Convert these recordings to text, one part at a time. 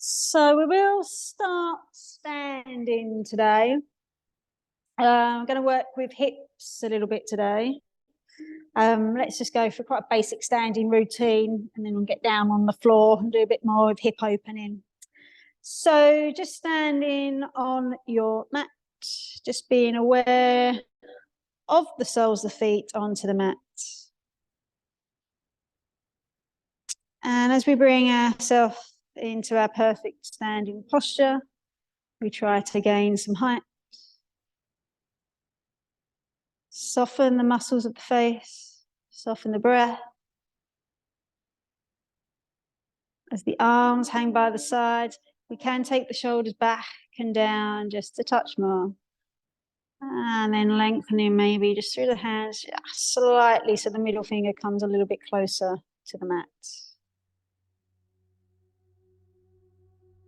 So we will start standing today. I'm going to work with hips a little bit today. Let's just go for quite a basic standing routine, and then we'll get down on the floor and do a bit more of hip opening. So just standing on your mat, just being aware of the soles of the feet onto the mat. And as we bring ourselves into our perfect standing posture, we try to gain some height. Soften the muscles of the face, soften the breath. As the arms hang by the sides, we can take the shoulders back and down just a touch more. And then lengthening maybe just through the hands, just slightly, so the middle finger comes a little bit closer to the mat.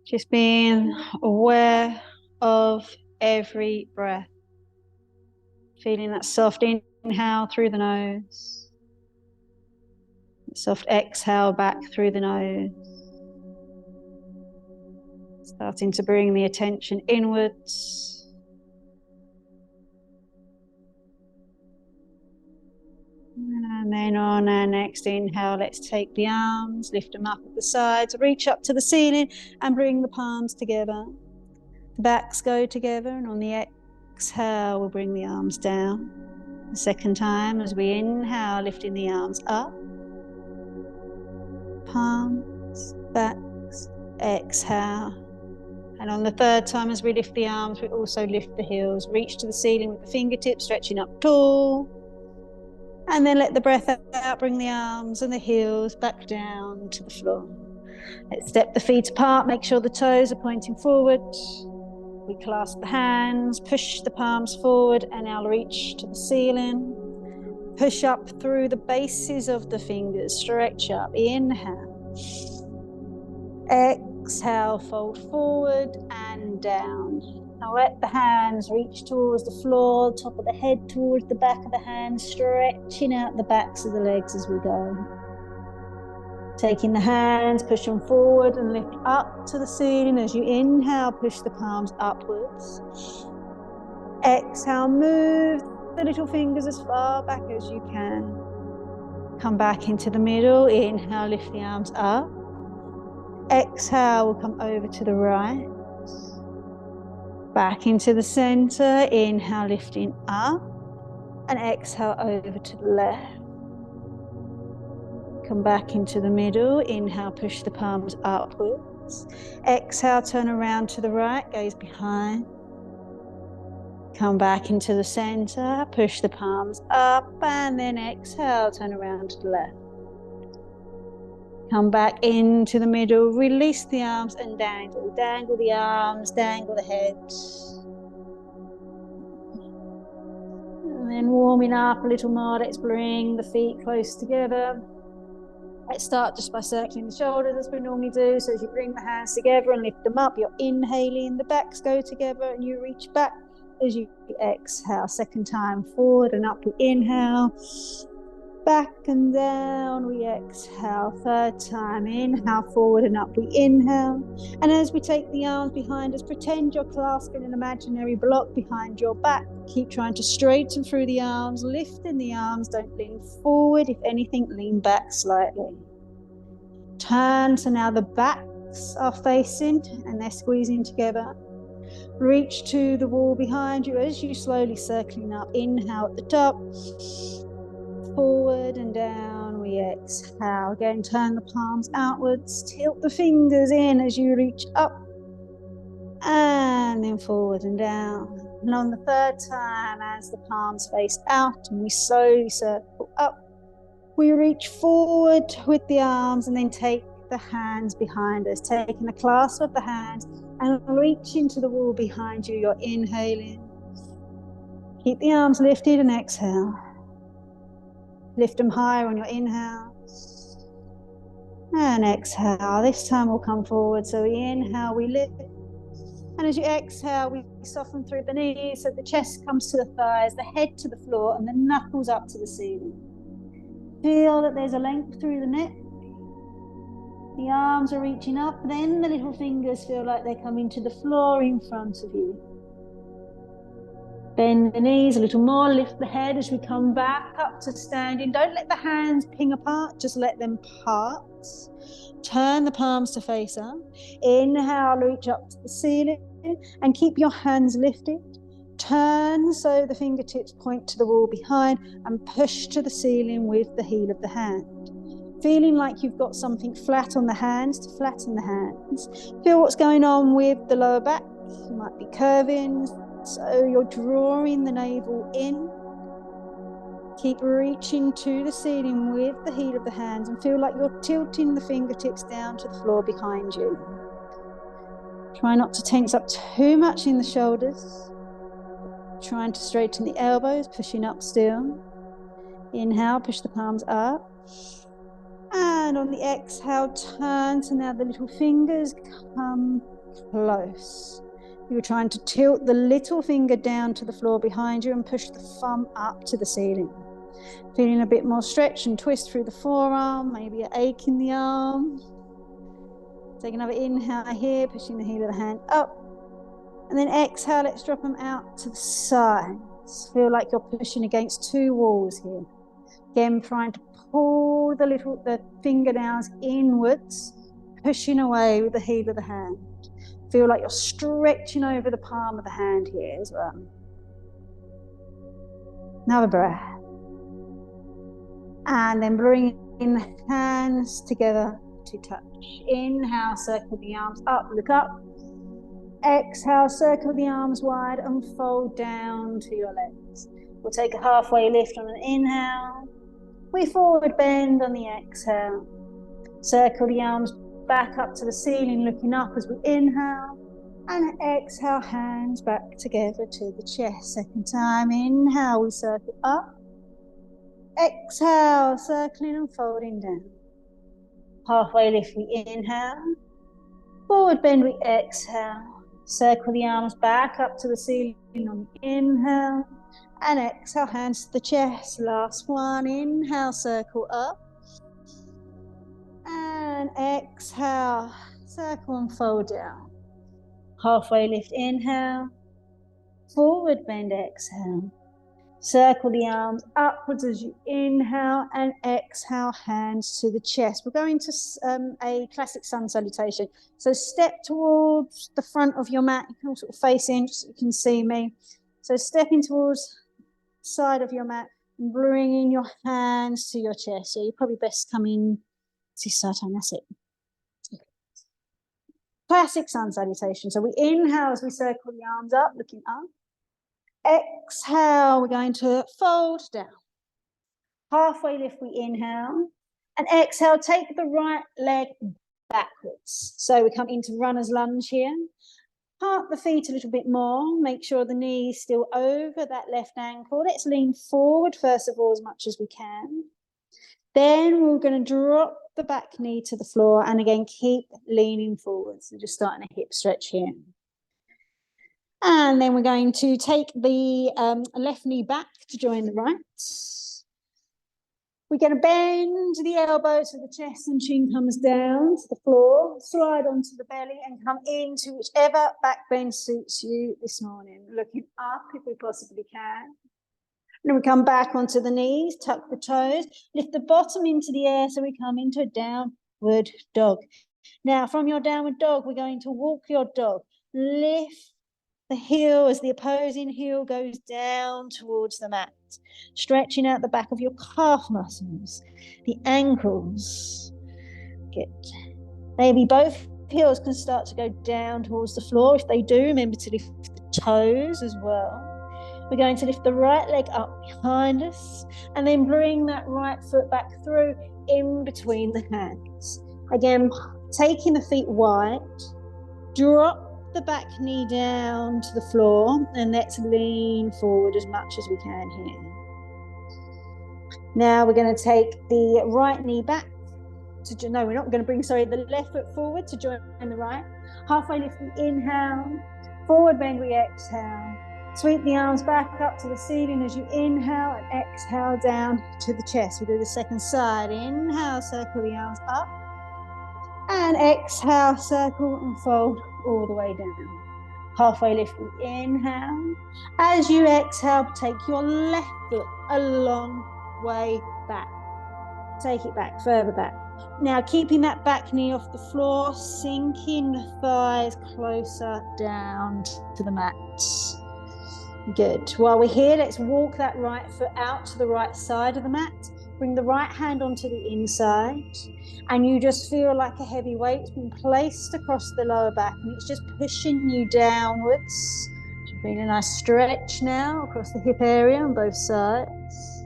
Just being aware of every breath. Feeling that soft inhale through the nose. Soft exhale back through the nose. Starting to bring the attention inwards. And then on our next inhale, let's take the arms, lift them up at the sides, reach up to the ceiling and bring the palms together. The backs go together, and on the exhale, we'll bring the arms down. The second time, as we inhale, lifting the arms up. Palms, backs, exhale. And on the third time, as we lift the arms, we also lift the heels. Reach to the ceiling with the fingertips, stretching up tall. And then let the breath out, bring the arms and the heels back down to the floor. Let's step the feet apart, make sure the toes are pointing forward. We clasp the hands, push the palms forward, and now reach to the ceiling. Push up through the bases of the fingers, stretch up, inhale. Exhale, fold forward and down. Now let the hands reach towards the floor, top of the head towards the back of the hands, stretching out the backs of the legs as we go. Taking the hands, push them forward and lift up to the ceiling. As you inhale, push the palms upwards. Exhale, move the little fingers as far back as you can. Come back into the middle. Inhale, lift the arms up. Exhale, we'll come over to the right. Back into the center. Inhale, lifting up. And exhale, over to the left. Come back into the middle. Inhale, push the palms upwards. Exhale, turn around to the right, gaze behind. Come back into the center, push the palms up, and then exhale, turn around to the left. Come back into the middle, release the arms and dangle. Dangle the arms, dangle the head. And then warming up a little more, let's bring the feet close together. Let's start just by circling the shoulders as we normally do. So as you bring the hands together and lift them up, you're inhaling, the backs go together and you reach back as you exhale. Second time, forward and up, we inhale. Back and down, we exhale. Third time, inhale, forward and up, we inhale. And as we take the arms behind us, pretend you're clasping an imaginary block behind your back. Keep trying to straighten through the arms, lifting the arms, don't lean forward. If anything, lean back slightly. Turn, so now the backs are facing and they're squeezing together. Reach to the wall behind you as you slowly circling up. Inhale at the top. Forward and down, we exhale. Again, turn the palms outwards, tilt the fingers in as you reach up, and then forward and down. And on the third time, as the palms face out and we slowly circle up, we reach forward with the arms and then take the hands behind us, taking a clasp of the hands and reach into the wall behind you. You're inhaling. Keep the arms lifted and exhale. Lift them higher on your inhale. And exhale. This time we'll come forward. So we inhale, we lift. And as you exhale, we soften through the knees so the chest comes to the thighs, the head to the floor, and the knuckles up to the ceiling. Feel that there's a length through the neck. The arms are reaching up, then the little fingers feel like they're coming to the floor in front of you. Bend the knees a little more, lift the head as we come back up to standing. Don't let the hands ping apart, just let them part. Turn the palms to face up. Inhale, reach up to the ceiling and keep your hands lifted. Turn so the fingertips point to the wall behind and push to the ceiling with the heel of the hand. Feeling like you've got something flat on the hands, to flatten the hands. Feel what's going on with the lower back. You might be curving, so you're drawing the navel in. Keep reaching to the ceiling with the heel of the hands and feel like you're tilting the fingertips down to the floor behind you. Try not to tense up too much in the shoulders. Trying to straighten the elbows, pushing up still. Inhale, push the palms up. And on the exhale, turn so now the little fingers come close. You were trying to tilt the little finger down to the floor behind you and push the thumb up to the ceiling. Feeling a bit more stretch and twist through the forearm, maybe an ache in the arm. Take another inhale here, pushing the heel of the hand up. And then exhale, let's drop them out to the sides. Feel like you're pushing against two walls here. Again, trying to pull the fingernails inwards, pushing away with the heel of the hand. Feel like you're stretching over the palm of the hand here as well. Another breath. And then bring the hands together to touch. Inhale, circle the arms up, look up. Exhale, circle the arms wide and fold down to your legs. We'll take a halfway lift on an inhale. We forward bend on the exhale. Circle the arms back up to the ceiling, looking up as we inhale. And exhale, hands back together to the chest. Second time, inhale, we circle up. Exhale, circling and folding down. Halfway lift, we inhale. Forward bend, we exhale. Circle the arms back up to the ceiling on the inhale. And exhale, hands to the chest. Last one, inhale, circle up. And exhale, circle and fold down. Halfway lift, inhale. Forward bend, exhale. Circle the arms upwards as you inhale and exhale, hands to the chest. We're going to a classic sun salutation. So step towards the front of your mat. You can all sort of face in just so you can see me. So stepping towards the side of your mat and bringing your hands to your chest. So you're probably best coming to Supine. That's it. Classic sun salutation. So we inhale as we circle the arms up, looking up. Exhale, we're going to fold down. Halfway lift, we inhale. And exhale, take the right leg backwards. So we come into runner's lunge here. Part the feet a little bit more. Make sure the knee's still over that left ankle. Let's lean forward first of all as much as we can. Then we're going to drop the back knee to the floor and again keep leaning forward. So just starting a hip stretch here. And then we're going to take the left knee back to join the right. We're going to bend the elbow so the chest and chin comes down to the floor, slide onto the belly and come into whichever back bend suits you this morning. Looking up if we possibly can. And then we come back onto the knees, tuck the toes, lift the bottom into the air so we come into a downward dog. Now from your downward dog, we're going to walk your dog. Lift the heel as the opposing heel goes down towards the mat, stretching out the back of your calf muscles, the ankles. Good. Maybe both heels can start to go down towards the floor. If they do, remember to lift the toes as well. We're going to lift the right leg up behind us and then bring that right foot back through in between the hands. Again, taking the feet wide, drop the back knee down to the floor and let's lean forward as much as we can here. Now we're going to take the right knee back to, no, we're not going to bring, sorry, the left foot forward to join the right. Halfway lift, we inhale, forward bend, we exhale. Sweep the arms back up to the ceiling as you inhale and exhale down to the chest. We'll do the second side. Inhale, circle the arms up. And exhale, circle and fold all the way down. Halfway lift, inhale. As you exhale, take your left foot a long way back. Take it back, further back. Now, keeping that back knee off the floor, sinking the thighs closer down to the mat. Good. While we're here, let's walk that right foot out to the right side of the mat. Bring the right hand onto the inside, and you just feel like a heavy weight's been placed across the lower back, and it's just pushing you downwards. Feeling a nice stretch now across the hip area on both sides.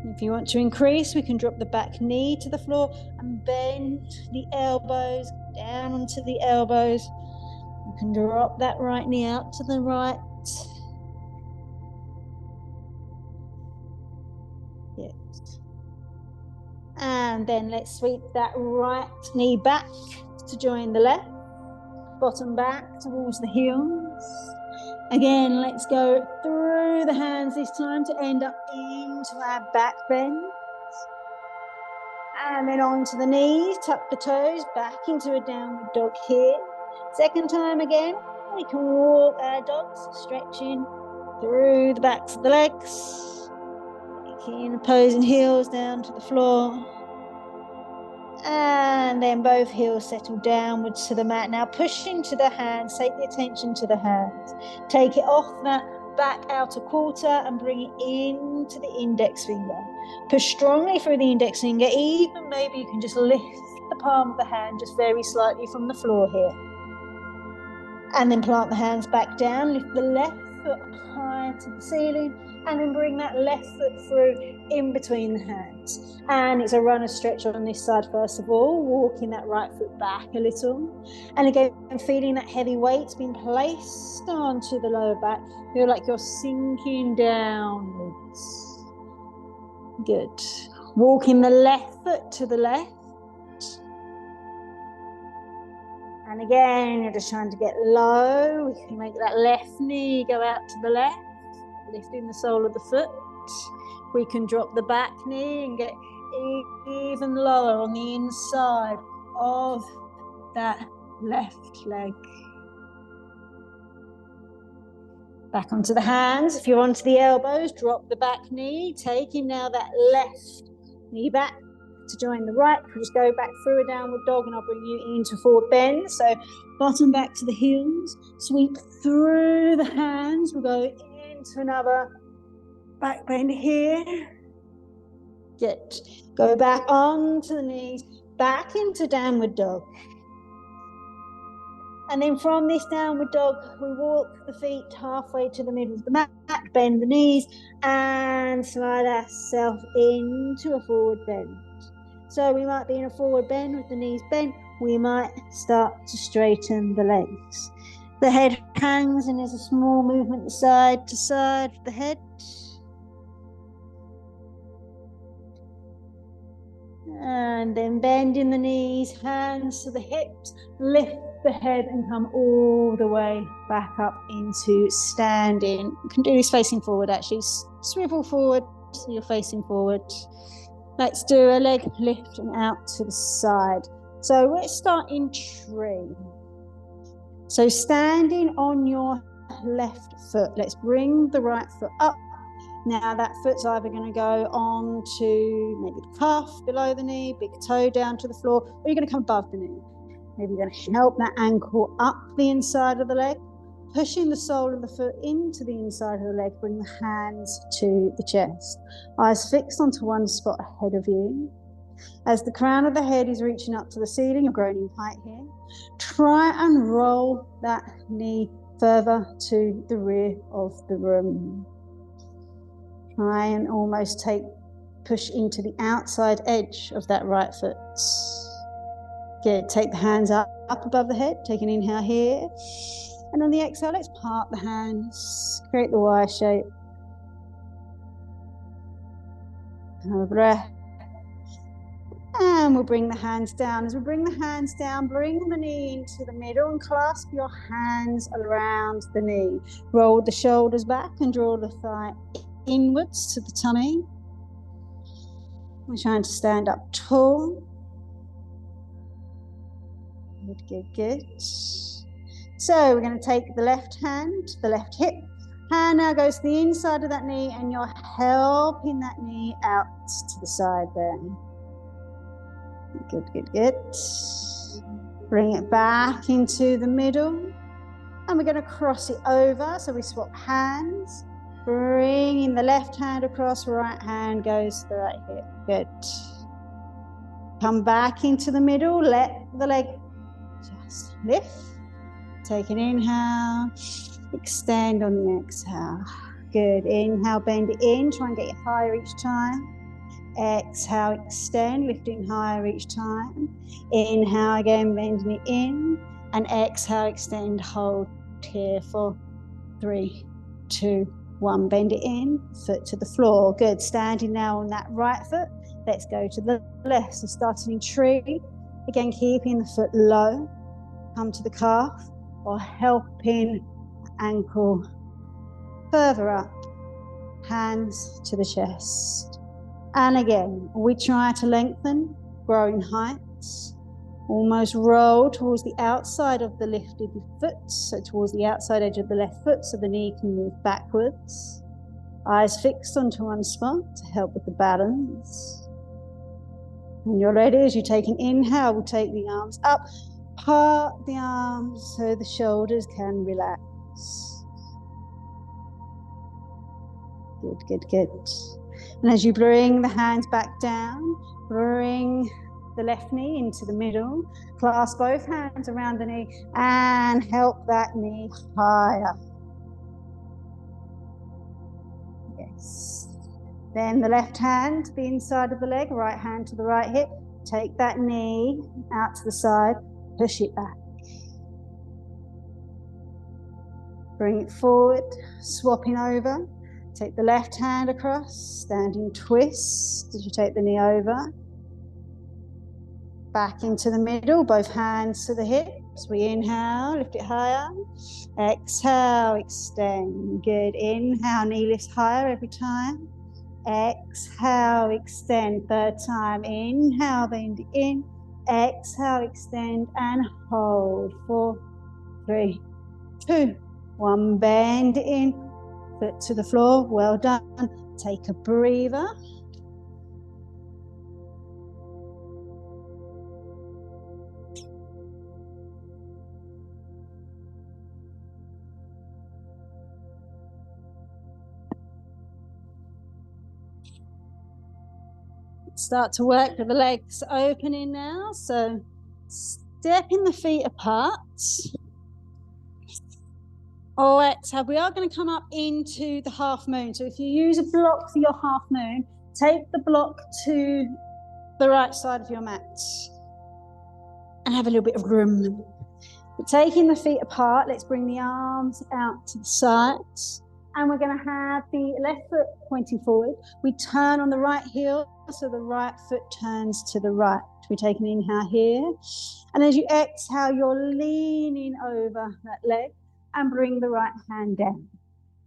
If you want to increase, we can drop the back knee to the floor and bend the elbows down onto the elbows. You can drop that right knee out to the right. Yes. And then let's sweep that right knee back to join the left. Bottom back towards the heels. Again, let's go through the hands this time to end up into our back bend. And then onto the knees, tuck the toes back into a downward dog here. Second time again, we can walk our dogs, stretching through the backs of the legs. Taking opposing heels down to the floor. And then both heels settle downwards to the mat. Now push into the hands, take the attention to the hands. Take it off that back outer quarter and bring it into the index finger. Push strongly through the index finger, even maybe you can just lift the palm of the hand just very slightly from the floor here. And then plant the hands back down, lift the left foot high to the ceiling, and then bring that left foot through in between the hands. And it's a runner stretch on this side first of all, walking that right foot back a little. And again, feeling that heavy weight's been placed onto the lower back. Feel like you're sinking downwards. Good. Walking the left foot to the left. And again, you're just trying to get low. We can make that left knee go out to the left, lifting the sole of the foot. We can drop the back knee and get even lower on the inside of that left leg. Back onto the hands. If you're onto the elbows, drop the back knee, taking now that left knee back to join the right. We'll just go back through a downward dog and I'll bring you into forward bend. So bottom back to the heels, sweep through the hands. We'll go into another back bend here. Good. Go back onto the knees, back into downward dog. And then from this downward dog, we walk the feet halfway to the middle of the mat, bend the knees, and slide ourselves into a forward bend. So we might be in a forward bend with the knees bent. We might start to straighten the legs. The head hangs and there's a small movement side to side of the head. And then bending the knees, hands to the hips, lift the head and come all the way back up into standing. You can do this facing forward actually. Swivel forward so you're facing forward. Let's do a leg lift and out to the side. So let's start in tree. So standing on your left foot, let's bring the right foot up. Now that foot's either going to go on to maybe the calf below the knee, big toe down to the floor, or you're going to come above the knee. Maybe you're going to help that ankle up the inside of the leg, pushing the sole of the foot into the inside of the leg, bring the hands to the chest. Eyes fixed onto one spot ahead of you. As the crown of the head is reaching up to the ceiling, you're growing in height here. Try and roll that knee further to the rear of the room. Try and almost push into the outside edge of that right foot. Good. Take the hands up above the head. Take an inhale here. And on the exhale, let's part the hands. Create the Y shape. Have a breath. And we'll bring the hands down. As we bring the hands down, bring the knee into the middle and clasp your hands around the knee. Roll the shoulders back and draw the thigh inwards to the tummy. We're trying to stand up tall. Good, good, good. So we're going to take the left hand, the left hip. Hand now goes to the inside of that knee, and you're helping that knee out to the side there. Good, good, good. Bring it back into the middle. And we're going to cross it over. So we swap hands. Bringing the left hand across, right hand goes to the right hip. Good. Come back into the middle. Let the leg just lift. Take an inhale. Extend on the exhale. Good. Inhale, bend it in. Try and get it higher each time. Exhale, extend, lifting higher each time. Inhale again, bending it in. And exhale, extend, hold here for 3, 2, 1. Bend it in, foot to the floor. Good. Standing now on that right foot. Let's go to the left. So starting in tree. Again, keeping the foot low. Come to the calf or helping ankle further up. Hands to the chest. And again, we try to lengthen, grow in heights. Almost roll towards the outside of the lifted foot, so towards the outside edge of the left foot, so the knee can move backwards. Eyes fixed onto one spot to help with the balance. When you're ready, as you take an inhale, we'll take the arms up, part the arms so the shoulders can relax. Good, good, good. And as you bring the hands back down, bring the left knee into the middle, clasp both hands around the knee and help that knee higher. Yes. Then the left hand to the inside of the leg, right hand to the right hip. Take that knee out to the side, push it back. Bring it forward, swapping over. Take the left hand across, standing twist as you take the knee over. Back into the middle, both hands to the hips. We inhale, lift it higher. Exhale, extend. Good. Inhale, knee lifts higher every time. Exhale, extend. Third time. Inhale, bend it in. Exhale, extend and hold. 4, 3, 2, 1. Bend it in. Foot to the floor. Well done. Take a breather. Start to work with the legs opening now. So stepping the feet apart. All right, so we are going to come up into the half moon. So if you use a block for your half moon, take the block to the right side of your mat and have a little bit of room. We're taking the feet apart. Let's bring the arms out to the sides. And we're going to have the left foot pointing forward. We turn on the right heel, so the right foot turns to the right. We take an inhale here. And as you exhale, you're leaning over that leg. And bring the right hand down.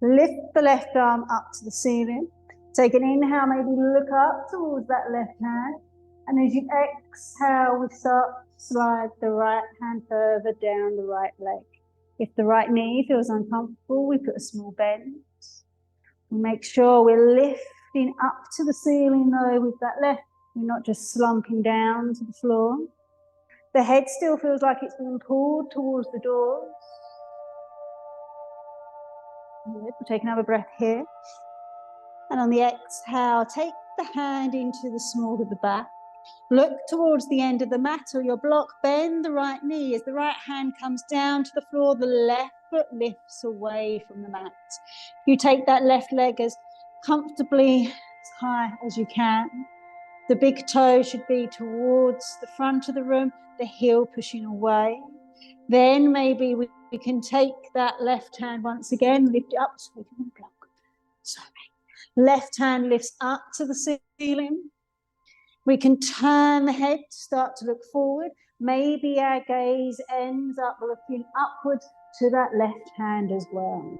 Lift the left arm up to the ceiling. Take an inhale, maybe look up towards that left hand. And as you exhale, we start to slide the right hand further down the right leg. If the right knee feels uncomfortable, we put a small bend. Make sure we're lifting up to the ceiling though with that left. We're not just slumping down to the floor. The head still feels like it's being pulled towards the doors. We'll take another breath here. And on the exhale, take the hand into the small of the back. Look towards the end of the mat or your block. Bend the right knee. As the right hand comes down to the floor, the left foot lifts away from the mat. You take that left leg as comfortably as high as you can. The big toe should be towards the front of the room, the heel pushing away. Then maybe we can take that left hand once again, lift it up so we can block. Sorry. Left hand lifts up to the ceiling. We can turn the head, start to look forward. Maybe our gaze ends up looking upwards to that left hand as well.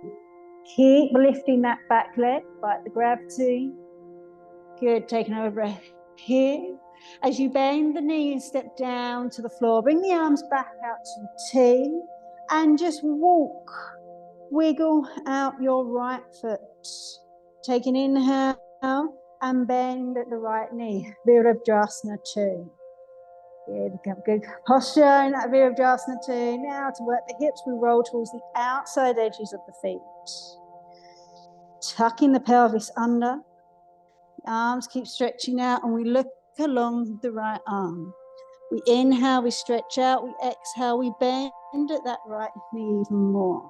Keep lifting that back leg, fight the gravity. Good, take another breath here. As you bend the knee and step down to the floor, bring the arms back out to the T and just walk, wiggle out your right foot. Take an inhale and bend at the right knee, Virabhadrasana 2. Good posture in that Virabhadrasana 2. Now to work the hips, we roll towards the outside edges of the feet. Tucking the pelvis under. The arms keep stretching out and we look along the right arm. We inhale, we stretch out. We exhale, we bend at that right knee even more.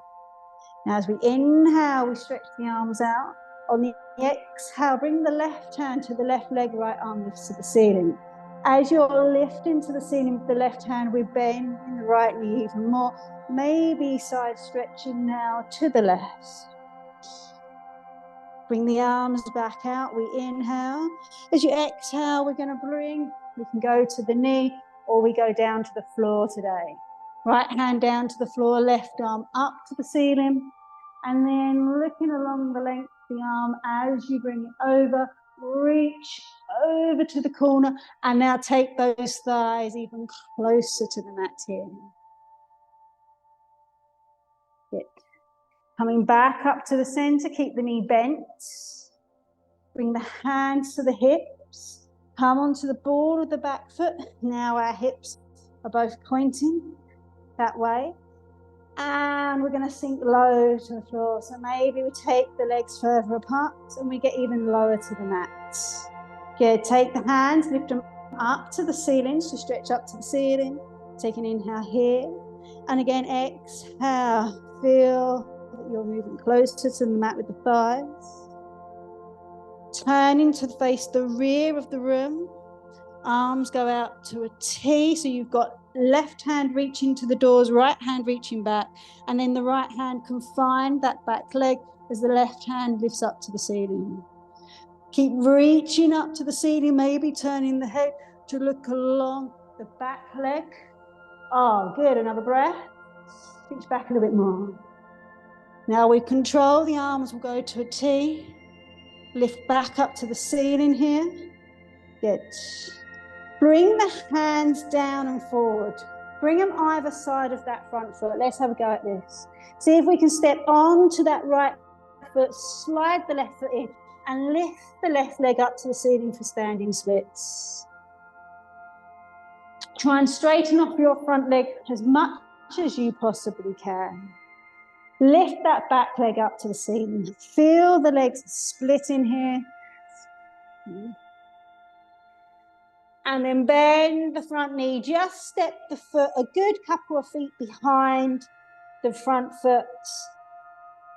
Now as we inhale, we stretch the arms out. On the exhale, bring the left hand to the left leg, right arm lifts to the ceiling. As you're lifting to the ceiling with the left hand, we bend in the right knee even more. Maybe side stretching now to the left. Bring the arms back out, we inhale. As you exhale, we can go to the knee or we go down to the floor today. Right hand down to the floor, left arm up to the ceiling. And then looking along the length of the arm as you bring it over, reach over to the corner and now take those thighs even closer to the mat here. Good. Coming back up to the center, keep the knee bent. Bring the hands to the hips. Come onto the ball of the back foot. Now our hips are both pointing that way. And we're going to sink low to the floor. So maybe we take the legs further apart and we get even lower to the mat. Good. Take the hands, lift them up to the ceiling. So stretch up to the ceiling. Take an inhale here. And again, exhale. Feel that you're moving closer to the mat with the thighs. Turning to face the rear of the room. Arms go out to a T, so you've got left hand reaching to the doors, right hand reaching back, and then the right hand can find that back leg as the left hand lifts up to the ceiling. Keep reaching up to the ceiling, maybe turning the head to look along the back leg. Oh, good, another breath. Reach back a little bit more. Now we control the arms, will go to a T, lift back up to the ceiling here. Good. Bring the hands down and forward. Bring them either side of that front foot. Let's have a go at this. See if we can step onto that right foot, slide the left foot in, and lift the left leg up to the ceiling for standing splits. Try and straighten off your front leg as much as you possibly can. Lift that back leg up to the ceiling. Feel the legs splitting here. And then bend the front knee. Just step the foot a good couple of feet behind the front foot.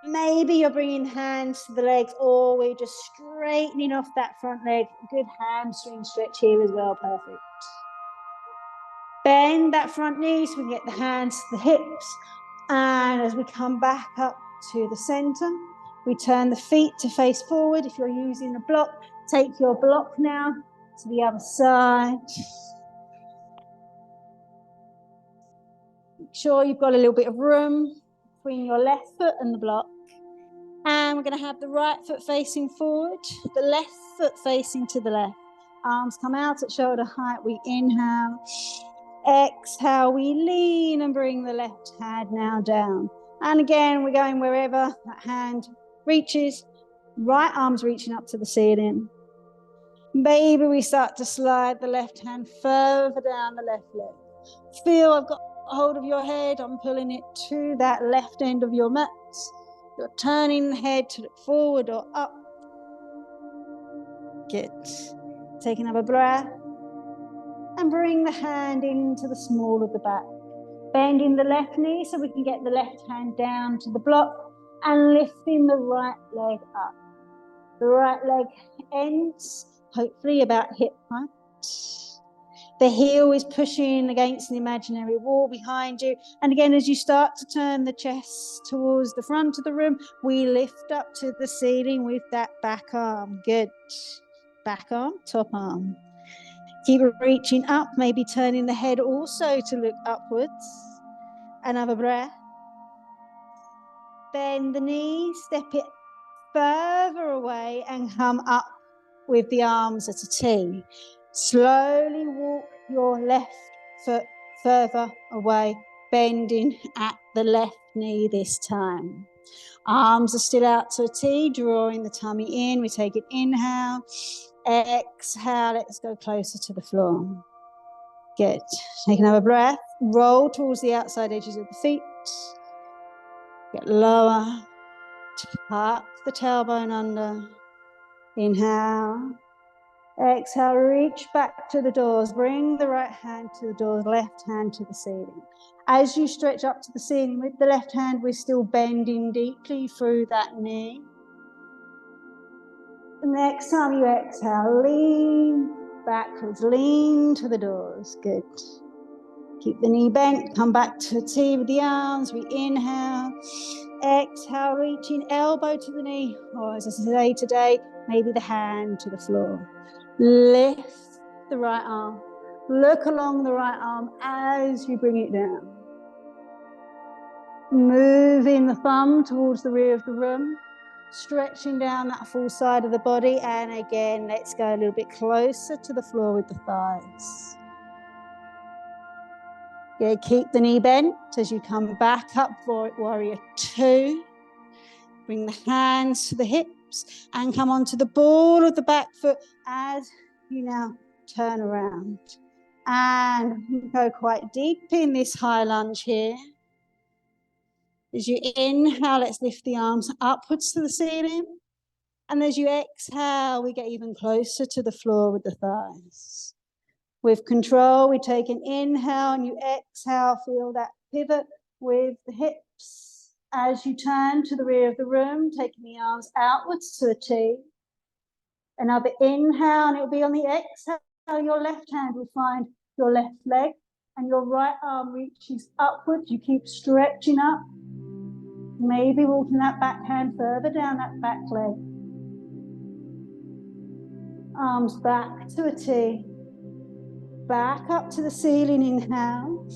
Maybe you're bringing hands to the legs or we're just straightening off that front leg. Good hamstring stretch here as well. Perfect. Bend that front knee so we can get the hands to the hips. And as we come back up to the center, we turn the feet to face forward. If you're using a block, take your block now to the other side. Make sure you've got a little bit of room between your left foot and the block. And we're going to have the right foot facing forward, the left foot facing to the left. Arms come out at shoulder height. We inhale. Exhale, we lean and bring the left hand now down. And again, we're going wherever that hand reaches. Right arm's reaching up to the ceiling. Maybe we start to slide the left hand further down the left leg. Feel I've got hold of your head. I'm pulling it to that left end of your mat. You're turning the head to look forward or up. Good. Take another breath. And bring the hand into the small of the back. Bending the left knee so we can get the left hand down to the block and lifting the right leg up. The right leg ends hopefully about hip height. The heel is pushing against an imaginary wall behind you. And again, as you start to turn the chest towards the front of the room, we lift up to the ceiling with that back arm. Good. Back arm, top arm. Keep reaching up, maybe turning the head also to look upwards. Another breath. Bend the knee, step it further away and come up with the arms at a T. Slowly walk your left foot further away, bending at the left knee this time. Arms are still out to a T, drawing the tummy in. We take an inhale, exhale, let's go closer to the floor. Good. Take another breath, roll towards the outside edges of the feet. Get lower, tuck the tailbone under. Inhale, exhale, reach back to the doors. Bring the right hand to the doors, left hand to the ceiling. As you stretch up to the ceiling with the left hand, we're still bending deeply through that knee. The next time you exhale, lean backwards, lean to the doors. Good. Keep the knee bent, come back to a T with the arms. We inhale, exhale, reaching elbow to the knee. Or as I say today, maybe the hand to the floor. Lift the right arm. Look along the right arm as you bring it down. Moving the thumb towards the rear of the room. Stretching down that full side of the body. And again, let's go a little bit closer to the floor with the thighs. Yeah, keep the knee bent as you come back up for warrior two. Bring the hands to the hips and come onto the ball of the back foot as you now turn around. And go quite deep in this high lunge here. As you inhale, let's lift the arms upwards to the ceiling. And as you exhale, we get even closer to the floor with the thighs. With control, we take an inhale and you exhale, feel that pivot with the hips. As you turn to the rear of the room, taking the arms outwards to a T. Another inhale, and it will be on the exhale, your left hand will find your left leg and your right arm reaches upwards. You keep stretching up, maybe walking that back hand further down that back leg. Arms back to a T. Back up to the ceiling, inhale.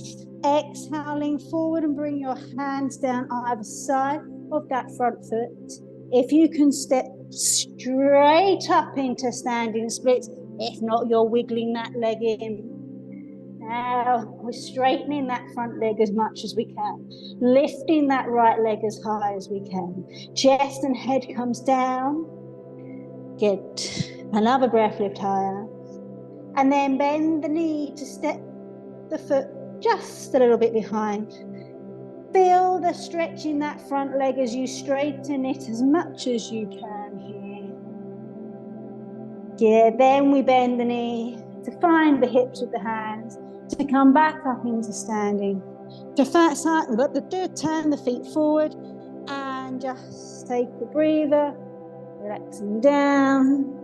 Exhaling forward and bring your hands down either side of that front foot. If you can step straight up into standing splits, if not, you're wiggling that leg in. Now we're straightening that front leg as much as we can, lifting that right leg as high as we can. Chest and head comes down. Good. Another breath, lift higher. And then bend the knee to step the foot just a little bit behind. Feel the stretch in that front leg as you straighten it as much as you can here. Yeah, then we bend the knee to find the hips with the hands, to come back up into standing. To turn the feet forward and just take the breather, relaxing down.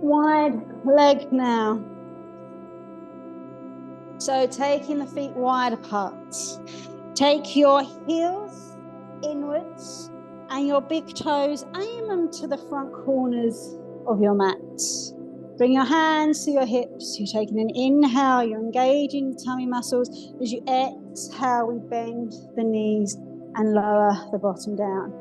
Wide leg now. So taking the feet wide apart. Take your heels inwards and your big toes, aim them to the front corners of your mat. Bring your hands to your hips. You're taking an inhale, you're engaging the tummy muscles. As you exhale, we bend the knees and lower the bottom down.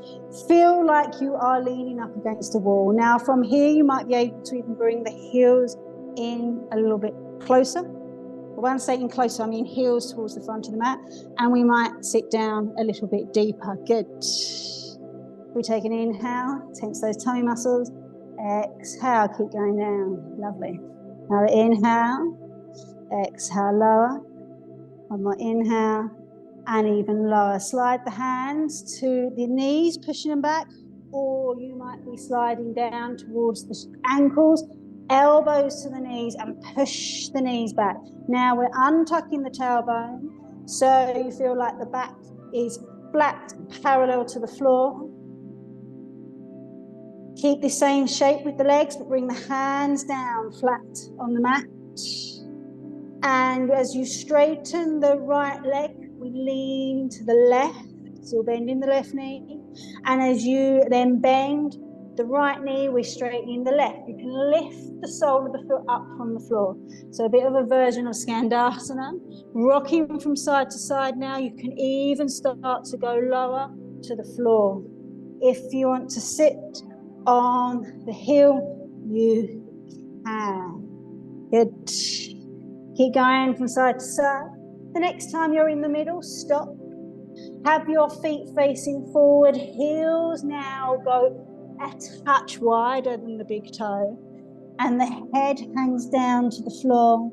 Feel like you are leaning up against a wall. Now from here, you might be able to even bring the heels in a little bit closer. When I say in closer, I mean heels towards the front of the mat. And we might sit down a little bit deeper. Good. We take an inhale, tense those tummy muscles. Exhale, keep going down. Lovely. Now inhale, exhale, lower. One more inhale, and even lower. Slide the hands to the knees, pushing them back, or you might be sliding down towards the ankles, elbows to the knees, and push the knees back. Now we're untucking the tailbone, so you feel like the back is flat, parallel to the floor. Keep the same shape with the legs, but bring the hands down flat on the mat. And as you straighten the right leg, we lean to the left, so bending the left knee. And as you then bend the right knee, we're straightening the left. You can lift the sole of the foot up from the floor. So a bit of a version of Skandasana. Rocking from side to side now. You can even start to go lower to the floor. If you want to sit on the heel, you can. Good. Keep going from side to side. The next time you're in the middle, stop. Have your feet facing forward. Heels now go a touch wider than the big toe. And the head hangs down to the floor.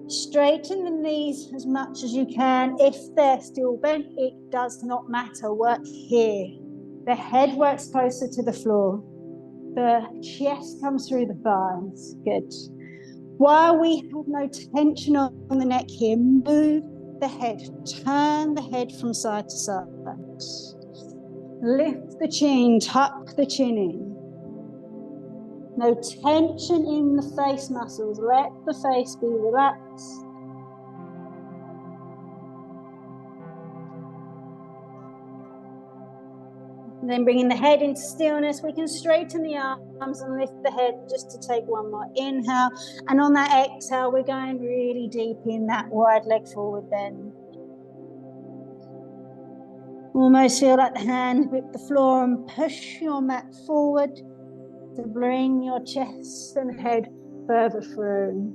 Straighten the knees as much as you can. If they're still bent, it does not matter. Work here. The head works closer to the floor. The chest comes through the thighs. Good. While we have no tension on the neck here, move the head. Turn the head from side to side. Lift the chin, tuck the chin in. No tension in the face muscles. Let the face be relaxed. And then bringing the head into stillness, we can straighten the arms and lift the head just to take one more inhale. And on that exhale, we're going really deep in that wide leg forward bend. Almost feel like the hands grip the floor and push your mat forward to bring your chest and head further through.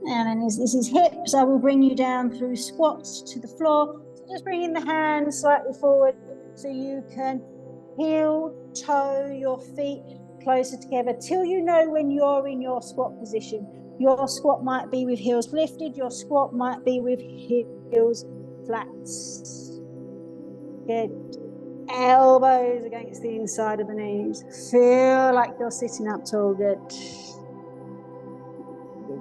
And then this is hips. I will bring you down through squats to the floor. So just bringing the hands slightly forward so you can heel toe your feet closer together till you know when you're in your squat position. Your squat might be with heels lifted. Your squat might be with heels flat. Good. Elbows against the inside of the knees. Feel like you're sitting up tall. Good.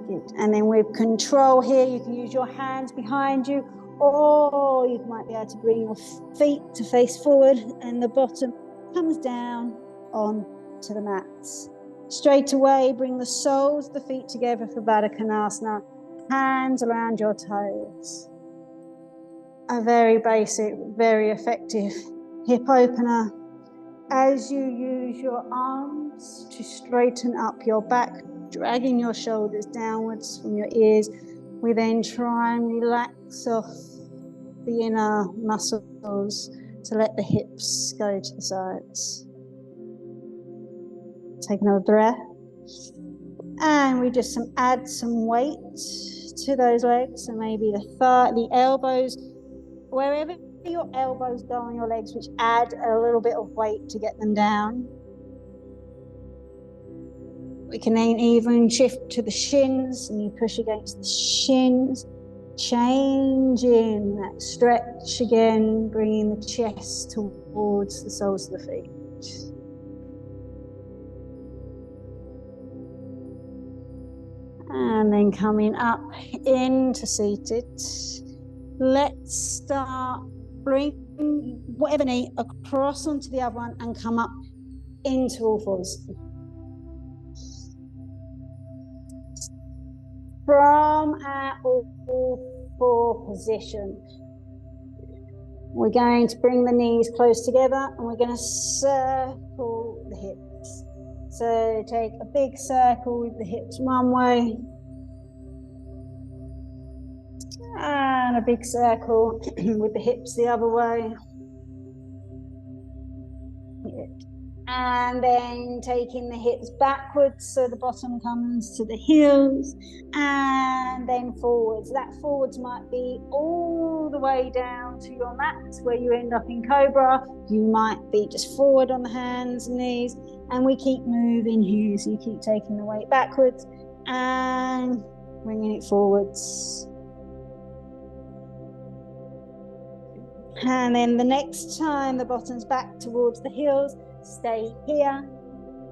Good. And then with control here, you can use your hands behind you, or you might be able to bring your feet to face forward and the bottom comes down onto the mats. Straight away, bring the soles of the feet together for Baddha Konasana. Hands around your toes. A very basic, very effective hip opener. As you use your arms to straighten up your back, dragging your shoulders downwards from your ears, we then try and relax off the inner muscles to let the hips go to the sides. Take another breath. And we just add some weight to those legs. So maybe the thigh, the elbows, wherever your elbows go on your legs, which add a little bit of weight to get them down. We can then even shift to the shins, and you push against the shins, changing that stretch again, bringing the chest towards the soles of the feet. And then coming up into seated. Let's start, bring whatever knee across onto the other one and come up into all fours. From our all four position, we're going to bring the knees close together and we're going to circle the hips. So take a big circle with the hips one way and a big circle with the hips the other way. And then taking the hips backwards so the bottom comes to the heels, and then forwards. That forwards might be all the way down to your mat where you end up in cobra. You might be just forward on the hands and knees, and we keep moving here. So you keep taking the weight backwards and bringing it forwards. And then the next time the bottom's back towards the heels, stay here,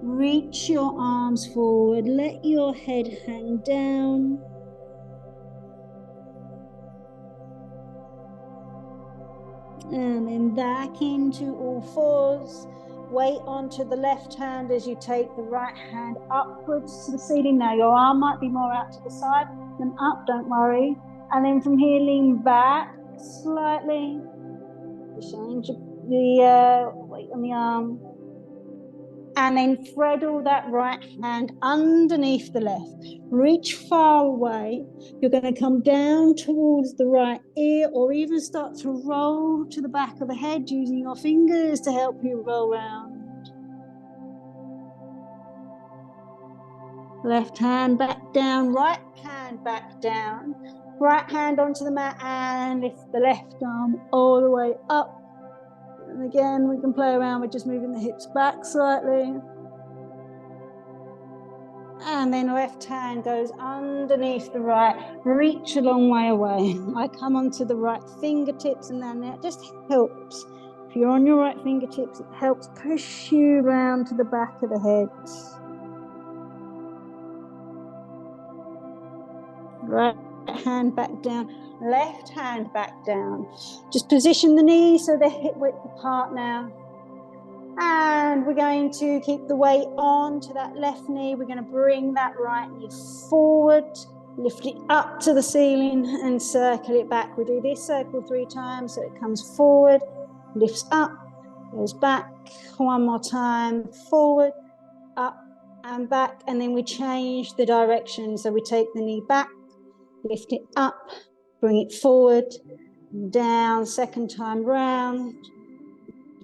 reach your arms forward, let your head hang down. And then back into all fours. Weight onto the left hand as you take the right hand upwards to the ceiling. Now your arm might be more out to the side than up, don't worry. And then from here, lean back slightly. Change the weight on the arm. And then thread all that right hand underneath the left. Reach far away. You're going to come down towards the right ear, or even start to roll to the back of the head using your fingers to help you roll round. Left hand back down, right hand back down. Right hand onto the mat and lift the left arm all the way up. And again, we can play around with just moving the hips back slightly. And then left hand goes underneath the right. Reach a long way away. I come onto the right fingertips, and then that just helps. If you're on your right fingertips, it helps push you round to the back of the head. Right hand back down, left hand back down. Just position the knees so they're hip width apart now. And we're going to keep the weight on to that left knee. We're going to bring that right knee forward, lift it up to the ceiling and circle it back. We do this circle 3 times, so it comes forward, lifts up, goes back. One more time, forward, up and back. And then we change the direction. So we take the knee back, lift it up, bring it forward, down, second time round.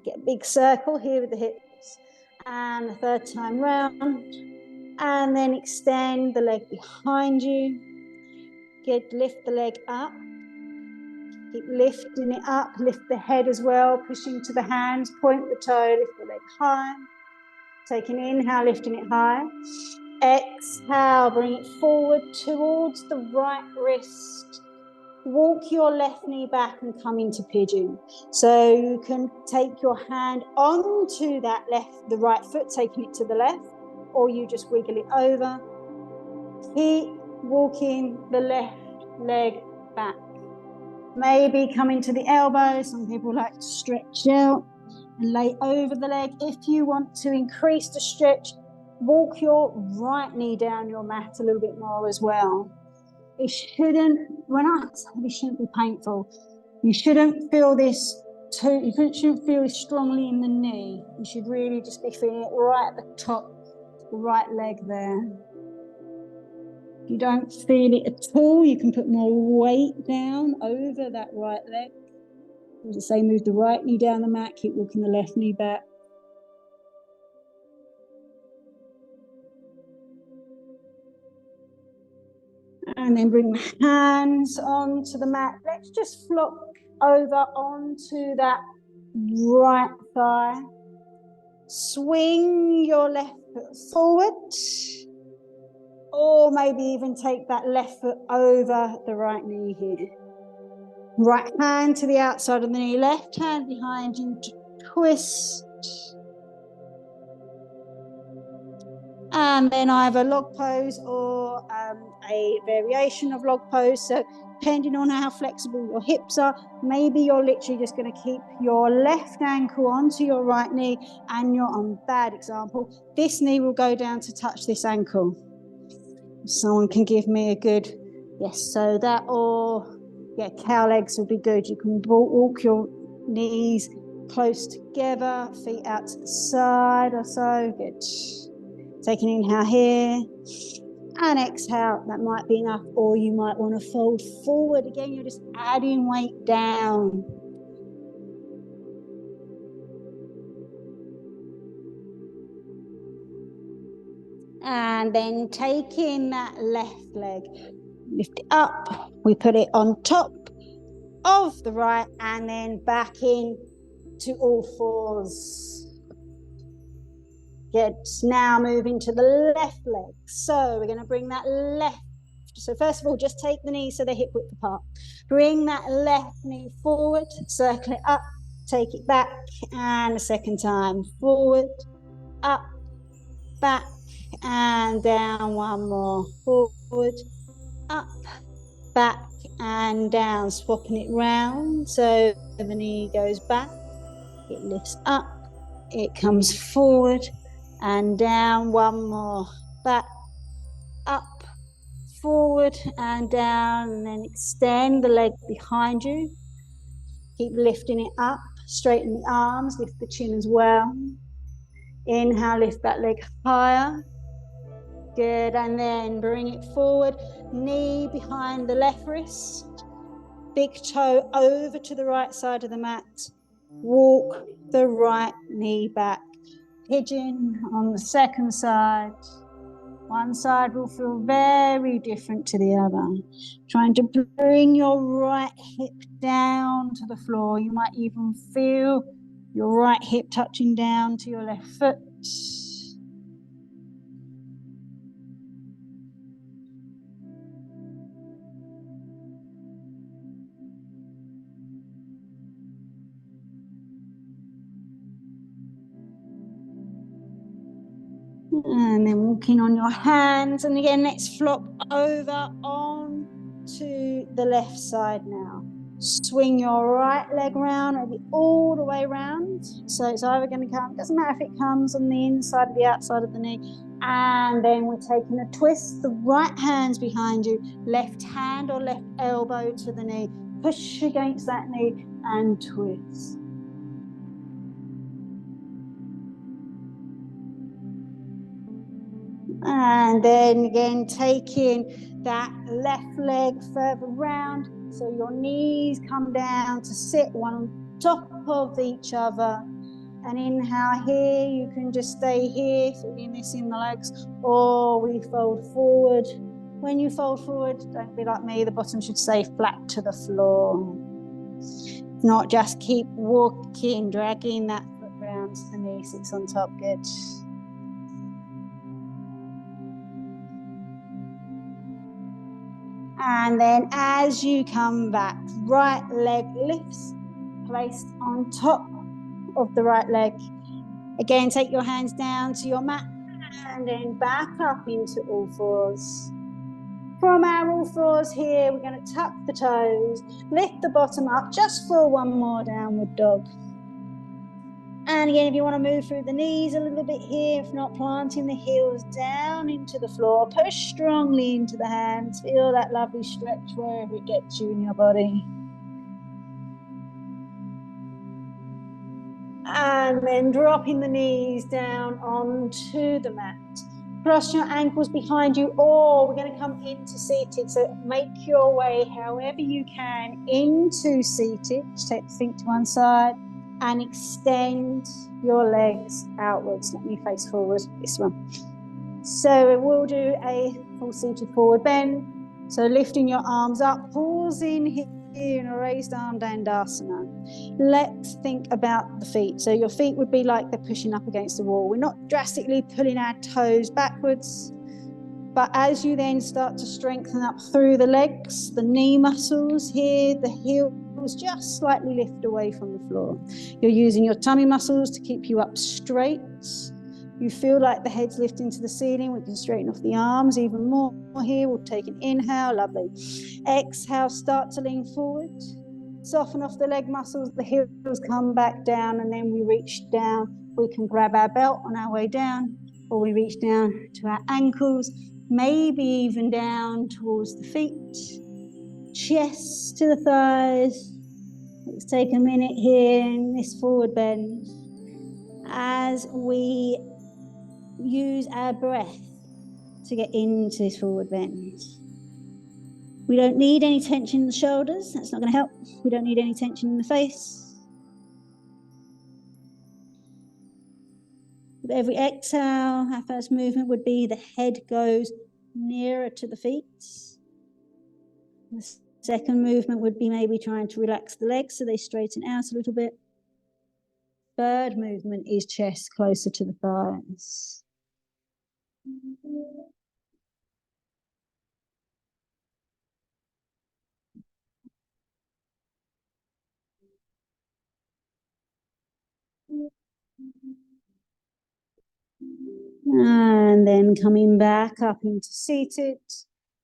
Get a big circle here with the hips, and the third time round, and then extend the leg behind you. Lift the leg up, keep lifting it up, lift the head as well, pushing to the hands, point the toe, lift the leg high. Take an inhale, lifting it high. Exhale, bring it forward towards the right wrist. Walk your left knee back and come into pigeon. So you can take your hand onto that the right foot, taking it to the left, or you just wiggle it over. Keep walking the left leg back. Maybe come into the elbow. Some people like to stretch out and lay over the leg. If you want to increase the stretch, walk your right knee down your mat a little bit more as well. It shouldn't, when I say this shouldn't be painful, you shouldn't feel this you shouldn't feel this strongly in the knee. You should really just be feeling it right at the top, the right leg there. If you don't feel it at all, you can put more weight down over that right leg. As I say, move the right knee down the mat, keep walking the left knee back. And then bring the hands onto the mat. Let's just flop over onto that right thigh. Swing your left foot forward. Or maybe even take that left foot over the right knee here. Right hand to the outside of the knee. Left hand behind you to twist. And then either log pose or a variation of log pose. So depending on how flexible your hips are, maybe you're literally just going to keep your left ankle onto your right knee, and you're on bad example. This knee will go down to touch this ankle. Someone can give me a good yes. So that, or yeah, cow legs will be good. You can walk your knees close together, feet out to the side or so. Good. Take an inhale here and exhale. That might be enough, or you might want to fold forward. Again, you're just adding weight down. And then taking that left leg, lift it up. We put it on top of the right and then back in to all fours. Good. Now moving to the left leg. So we're going to bring that left. So first of all, just take the knees so they're hip width apart. Bring that left knee forward, circle it up, take it back, and a second time. Forward, up, back, and down. One more. Forward, up, back, and down. Swapping it round. So the knee goes back, it lifts up, it comes forward, and down. One more. Back, up, forward, and down. And then extend the leg behind you. Keep lifting it up. Straighten the arms, lift the chin as well. Inhale, lift that leg higher. Good, and then bring it forward. Knee behind the left wrist. Big toe over to the right side of the mat. Walk the right knee back. Pigeon on the second side. One side will feel very different to the other. Trying to bring your right hip down to the floor. You might even feel your right hip touching down to your left foot. And then walking on your hands. And again, let's flop over on to the left side now. Swing your right leg round, maybe all the way round. So it's either going to come, doesn't matter if it comes on the inside or the outside of the knee. And then we're taking a twist. The right hand's behind you, left hand or left elbow to the knee. Push against that knee and twist. And then again, taking that left leg further round. So your knees come down to sit one on top of each other. And inhale here, you can just stay here, feeling this in the legs, or we fold forward. When you fold forward, don't be like me, the bottom should stay flat to the floor. Not just keep walking, dragging that foot round to the knee, sits on top, good. And then as you come back, right leg lifts, placed on top of the right leg. Again, take your hands down to your mat and then back up into all fours. From our all fours here, we're going to tuck the toes, lift the bottom up just for one more downward dog. And again, if you want to move through the knees a little bit here, if not, planting the heels down into the floor, push strongly into the hands, feel that lovely stretch wherever it gets you in your body. And then dropping the knees down onto the mat. Cross your ankles behind you, or we're going to come into seated. So make your way however you can into seated. Take the feet to one side and extend your legs outwards. Let me face forward, this one. So we'll do a full seated forward bend. So lifting your arms up, pausing here in a raised arm dandasana. Let's think about the feet. So your feet would be like they're pushing up against the wall. We're not drastically pulling our toes backwards, but as you then start to strengthen up through the legs, the knee muscles here, the heels just slightly lift away from the floor. You're using your tummy muscles to keep you up straight. You feel like the head's lifting to the ceiling. We can straighten off the arms even more here. We'll take an inhale, lovely. Exhale, start to lean forward. Soften off the leg muscles, the heels come back down, and then we reach down. We can grab our belt on our way down, or we reach down to our ankles, maybe even down towards the feet. Chest to the thighs. Let's take a minute here in this forward bend as we use our breath to get into this forward bend. We don't need any tension in the shoulders. That's not going to help. We don't need any tension in the face. With every exhale, our first movement would be the head goes nearer to the feet. The second movement would be maybe trying to relax the legs so they straighten out a little bit. Third movement is chest closer to the thighs. And then coming back up into seated,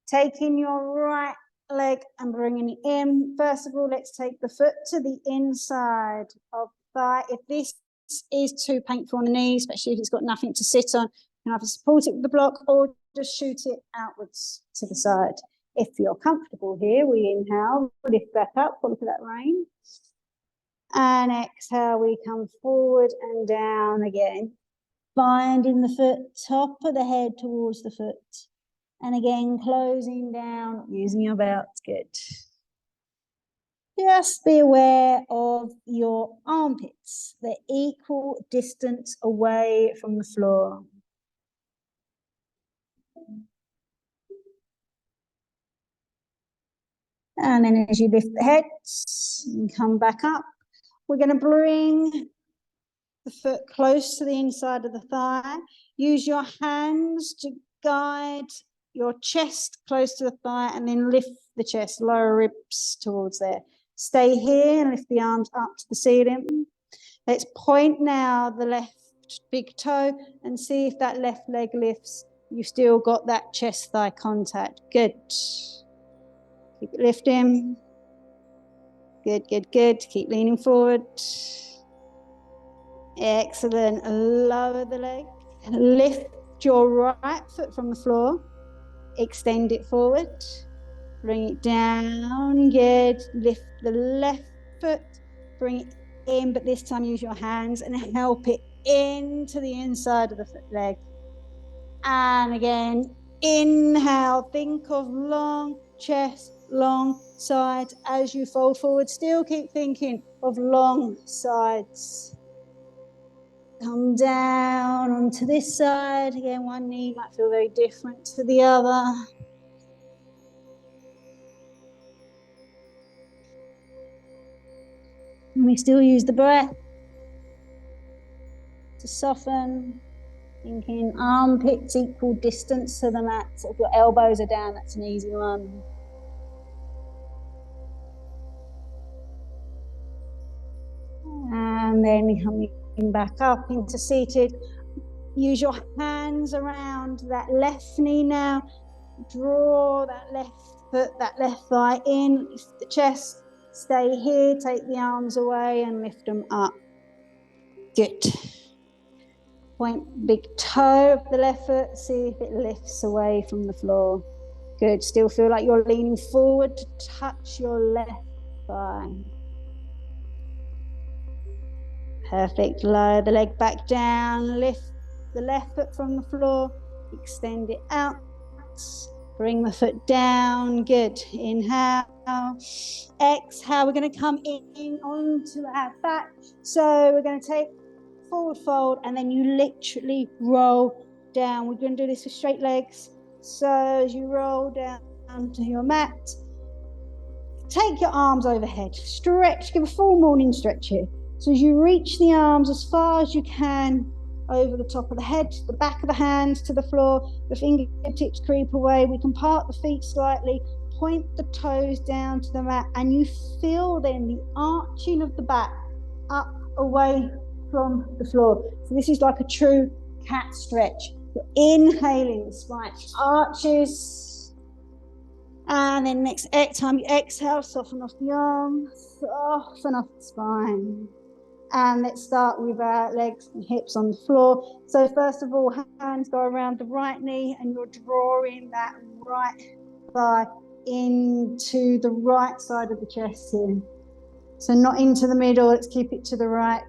taking your right leg and bringing it in. First of all, let's take the foot to the inside of the thigh. If this is too painful on the knee, especially if it's got nothing to sit on, you can either support it with the block or just shoot it outwards to the side. If you're comfortable here, we inhale, lift back up, look at that rain. And exhale, we come forward and down again. Finding the foot, top of the head towards the foot. And again, closing down, using your belt. Good. Just be aware of your armpits. They're equal distance away from the floor. And then as you lift the head and come back up, we're going to bring the foot close to the inside of the thigh. Use your hands to guide your chest close to the thigh and then lift the chest, lower ribs towards there. Stay here and lift the arms up to the ceiling. Let's point now the left big toe and see if that left leg lifts. You've still got that chest thigh contact. Good. Keep it lifting. Good, good, good. Keep leaning forward. Excellent. Lower the leg. Lift your right foot from the floor. Extend it forward. Bring it down. Good. Lift the left foot. Bring it in, but this time use your hands and help it into the inside of the foot leg. And again, inhale. Think of long chest, long sides as you fold forward. Still keep thinking of long sides. Come down onto this side. Again, one knee might feel very different to the other. And we still use the breath to soften. Thinking armpits equal distance to the mat. So if your elbows are down, that's an easy one. And then coming back up into seated. Use your hands around that left knee now. Draw that left foot, that left thigh in. Lift the chest. Stay here. Take the arms away and lift them up. Good. Point big toe of the left foot. See if it lifts away from the floor. Good. Still feel like you're leaning forward to touch your left thigh. Perfect. Lower the leg back down. Lift the left foot from the floor. Extend it out. Bring the foot down. Good. Inhale. Exhale. We're going to come in onto our back. So we're going to take forward fold and then you literally roll down. We're going to do this with straight legs. So as you roll down to your mat, take your arms overhead. Stretch. Give a full morning stretch here. So as you reach the arms as far as you can over the top of the head, the back of the hands to the floor, the fingertips creep away. We can part the feet slightly, point the toes down to the mat, and you feel then the arching of the back up away from the floor. So this is like a true cat stretch. You're inhaling, the spine arches. And then next time you exhale, soften off the arms, soften off the spine. And let's start with our legs and hips on the floor. So first of all, hands go around the right knee and you're drawing that right thigh into the right side of the chest here. So not into the middle, let's keep it to the right.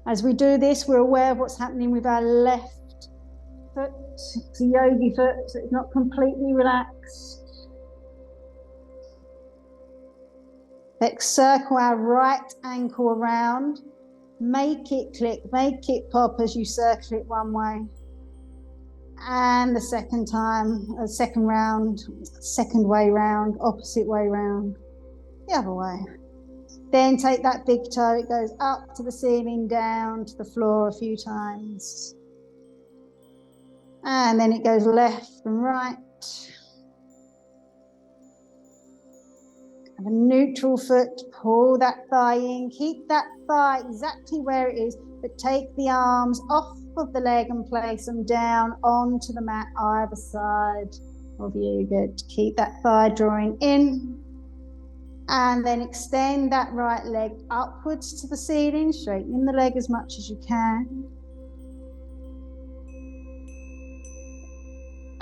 As we do this, we're aware of what's happening with our left foot. It's a yogi foot, so it's not completely relaxed. Let's circle our right ankle around. Make it click, make it pop as you circle it one way. And the second time, second round, second way round, opposite way round, the other way. Then take that big toe, it goes up to the ceiling, down to the floor a few times. And then it goes left and right. Have a neutral foot, pull that thigh in, keep that thigh exactly where it is, but take the arms off of the leg and place them down onto the mat either side of you. Good. Keep that thigh drawing in. And then extend that right leg upwards to the ceiling, straighten the leg as much as you can.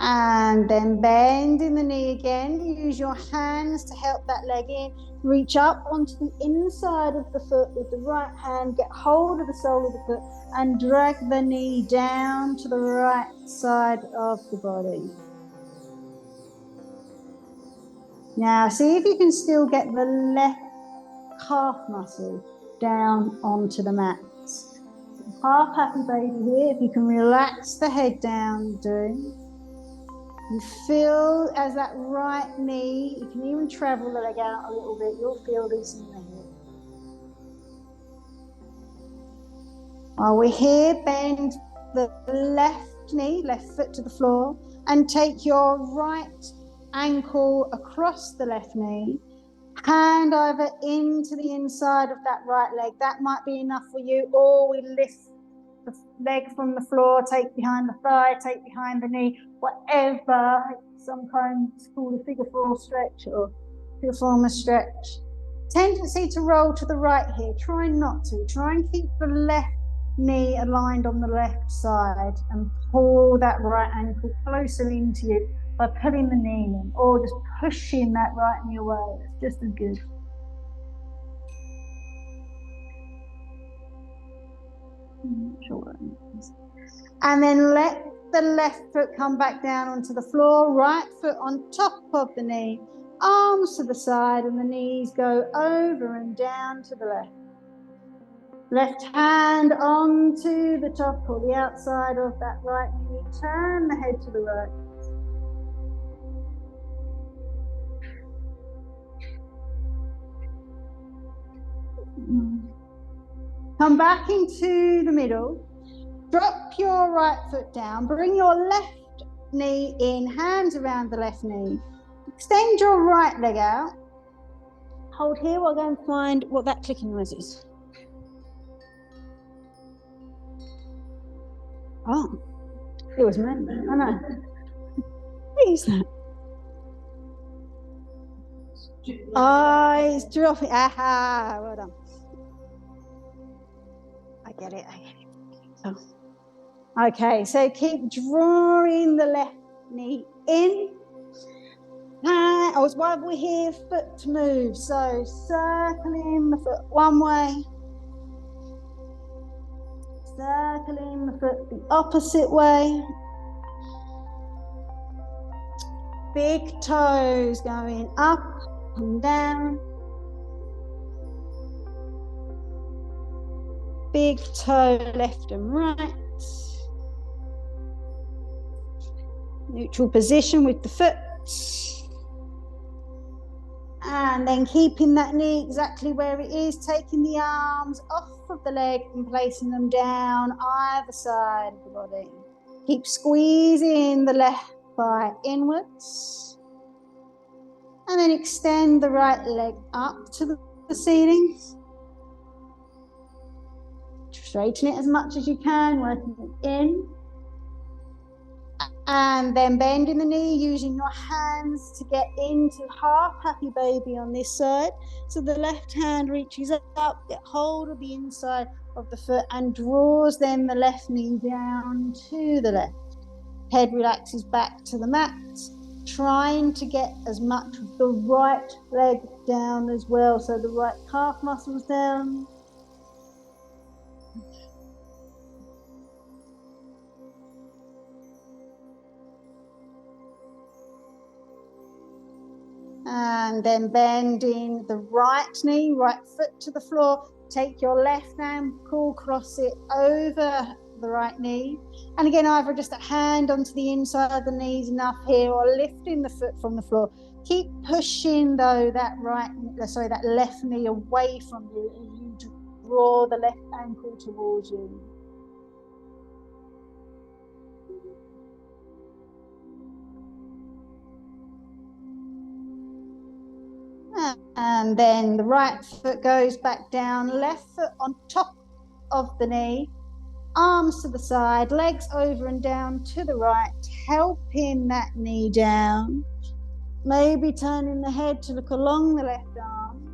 And then bending the knee again. Use your hands to help that leg in. Reach up onto the inside of the foot with the right hand. Get hold of the sole of the foot and drag the knee down to the right side of the body. Now, see if you can still get the left calf muscle down onto the mat. Half happy baby here. If you can relax the head down, do. You feel as that right knee, you can even travel the leg out a little bit, you'll feel this in the hip. While we're here, bend the left knee, left foot to the floor, and take your right ankle across the left knee, hand over into the inside of that right leg. That might be enough for you, or we lift the leg from the floor, take behind the thigh, take behind the knee, whatever. Sometimes it's called a figure four stretch or figure former stretch. Tendency to roll to the right here. Try not to. Try and keep the left knee aligned on the left side and pull that right ankle closer into you by pulling the knee in or just pushing that right knee away. It's just as good. And then let the left foot come back down onto the floor, right foot on top of the knee, arms to the side, and the knees go over and down to the left. Left hand onto the top or the outside of that right knee, turn the head to the right. Come back into the middle. Drop your right foot down. Bring your left knee in, hands around the left knee. Extend your right leg out. Hold here. We'll go and find what that clicking noise is. Oh, it was me. I know. What is that? Oh, it's dropping. Aha, well done. I get it. Oh. Okay, so keep drawing the left knee in. While we're here, foot move. So circling the foot one way. Circling the foot the opposite way. Big toes going up and down. Big toe left and right. Neutral position with the foot. And then keeping that knee exactly where it is, taking the arms off of the leg and placing them down either side of the body. Keep squeezing the left thigh inwards. And then extend the right leg up to the ceiling. Straighten it as much as you can, working it in. And then bending the knee, using your hands to get into half happy baby on this side. So the left hand reaches up, get hold of the inside of the foot and draws then the left knee down to the left. Head relaxes back to the mat, trying to get as much of the right leg down as well. So the right calf muscles down. And then bending the right knee, right foot to the floor. Take your left ankle, cross it over the right knee. And again, either just a hand onto the inside of the knees enough here, or lifting the foot from the floor. Keep pushing though that left knee away from you as you draw the left ankle towards you. And then the right foot goes back down, left foot on top of the knee, arms to the side, legs over and down to the right, helping that knee down. Maybe turning the head to look along the left arm.